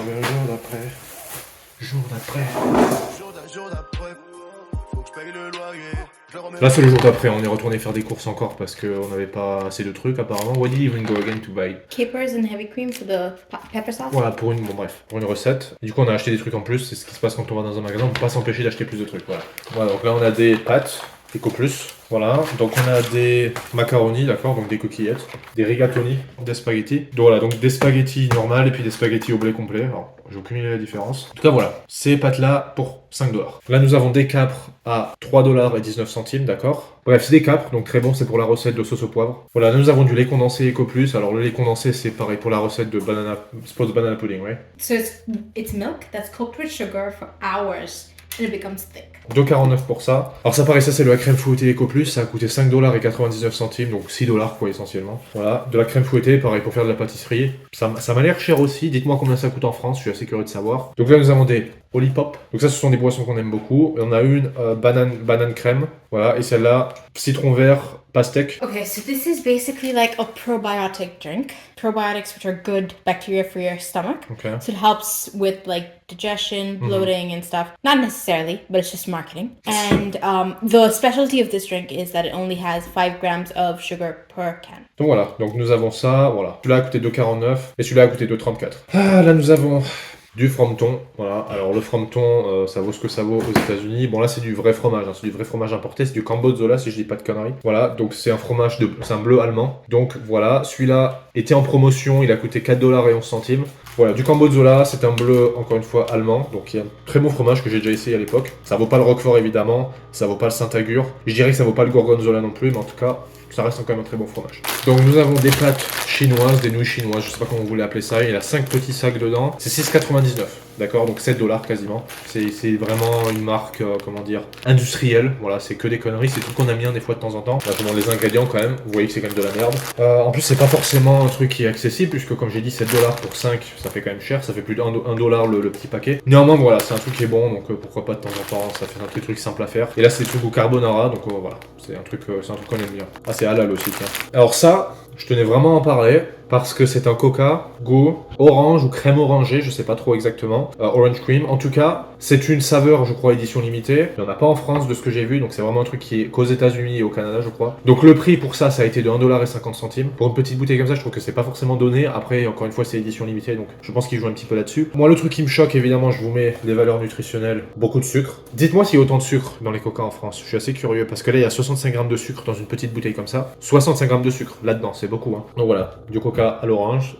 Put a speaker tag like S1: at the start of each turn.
S1: le jour d'après. Jour d'après. Là c'est le jour d'après, on est retourné faire des courses encore parce qu'on n'avait pas assez de trucs apparemment. What did you even go again to buy?
S2: Capers and heavy cream for the pepper sauce.
S1: Voilà, pour une recette. Et du coup on a acheté des trucs en plus, c'est ce qui se passe quand on va dans un magasin, on peut pas s'empêcher d'acheter plus de trucs, voilà. Voilà, donc là on a des pâtes, Eco Plus, voilà. Donc on a des macaronis, d'accord, donc des coquillettes, des rigatoni, des spaghettis. Donc voilà, donc des spaghettis normales et puis des spaghettis au blé complet. Alors, j'ai aucune idée de la différence. En tout cas voilà, ces pâtes-là pour 5 dollars. Là nous avons des capres à 3 dollars et 19 centimes, d'accord. Bref, c'est des capres, donc très bon, c'est pour la recette de sauce au poivre. Voilà, nous avons du lait condensé Eco Plus. Alors le lait condensé, c'est pareil pour la recette de banana, spot banana pudding, ouais.
S2: So it's milk that's cooked with sugar for hours and it becomes thick.
S1: 2,49 pour ça. Alors ça pareil, ça c'est de la crème fouettée Eco Plus, ça a coûté 5 dollars et 99 centimes, donc 6 dollars quoi essentiellement. Voilà, de la crème fouettée, pareil pour faire de la pâtisserie. Ça m'a l'air cher aussi, dites-moi combien ça coûte en France, je suis assez curieux de savoir. Donc là nous avons des Olipop, donc ça ce sont des boissons qu'on aime beaucoup. Et on a une banane crème, voilà, et celle-là, citron vert, pastèque.
S2: Okay, so this is basically like a probiotic drink. Probiotics, which are good bacteria for your stomach.
S1: Okay.
S2: So it helps with like digestion, bloating, and stuff. Not necessarily, but it's just marketing. And the specialty of this drink is that it only has 5 grams of sugar per can.
S1: Donc voilà, donc nous avons ça, voilà. Celui-là a coûté 2,49 et celui-là a coûté 2,34. Ah, là nous avons du frometon, voilà. Alors le frometon, ça vaut ce que ça vaut aux États-Unis. Bon là c'est du vrai fromage, hein. C'est du vrai fromage importé, c'est du Cambozola si je dis pas de conneries. Voilà, donc c'est un fromage c'est un bleu allemand. Donc voilà, celui-là était en promotion, il a coûté 4 dollars et 11 centimes. Voilà, du Cambozola, c'est un bleu encore une fois allemand, donc il y a un très bon fromage que j'ai déjà essayé à l'époque. Ça vaut pas le Roquefort évidemment, ça vaut pas le Saint-Agur. Je dirais que ça vaut pas le Gorgonzola non plus, mais en tout cas, ça reste quand même un très bon fromage. Donc nous avons des pâtes chinoises, des nouilles chinoises, je sais pas comment vous voulez appeler ça, il y a 5 petits sacs dedans, c'est 6,99, d'accord, donc 7 dollars quasiment. C'est vraiment une marque, comment dire, industrielle, voilà, c'est que des conneries, c'est tout qu'on aime bien des fois de temps en temps. Là, je vous montre les ingrédients quand même, vous voyez que c'est quand même de la merde. En plus c'est pas forcément un truc qui est accessible, puisque comme j'ai dit 7 dollars pour 5, ça fait quand même cher, ça fait plus de 1 dollar le petit paquet. Néanmoins voilà, c'est un truc qui est bon, donc pourquoi pas de temps en temps, ça fait un truc simple à faire. Et là c'est des trucs au carbonara, donc voilà, c'est un truc qu'on aime bien. Ah c'est halal aussi, tiens. Alors ça, je tenais vraiment à en parler parce que c'est un coca goût orange ou crème orangée, je sais pas trop exactement, orange cream. En tout cas, c'est une saveur, je crois, édition limitée. Il n'y en a pas en France de ce que j'ai vu, donc c'est vraiment un truc qui est qu'aux États-Unis et au Canada, je crois. Donc le prix pour ça a été de 1,50$. Pour une petite bouteille comme ça, je trouve que c'est pas forcément donné. Après, encore une fois, c'est édition limitée, donc je pense qu'ils jouent un petit peu là-dessus. Moi, le truc qui me choque, évidemment, je vous mets les valeurs nutritionnelles, beaucoup de sucre. Dites-moi s'il y a autant de sucre dans les coca en France. Je suis assez curieux parce que là, il y a 65 grammes de sucre dans une petite bouteille comme ça. 65 grammes de sucre là-dedans, c'est beaucoup, hein. Donc voilà, du coca à l'orange.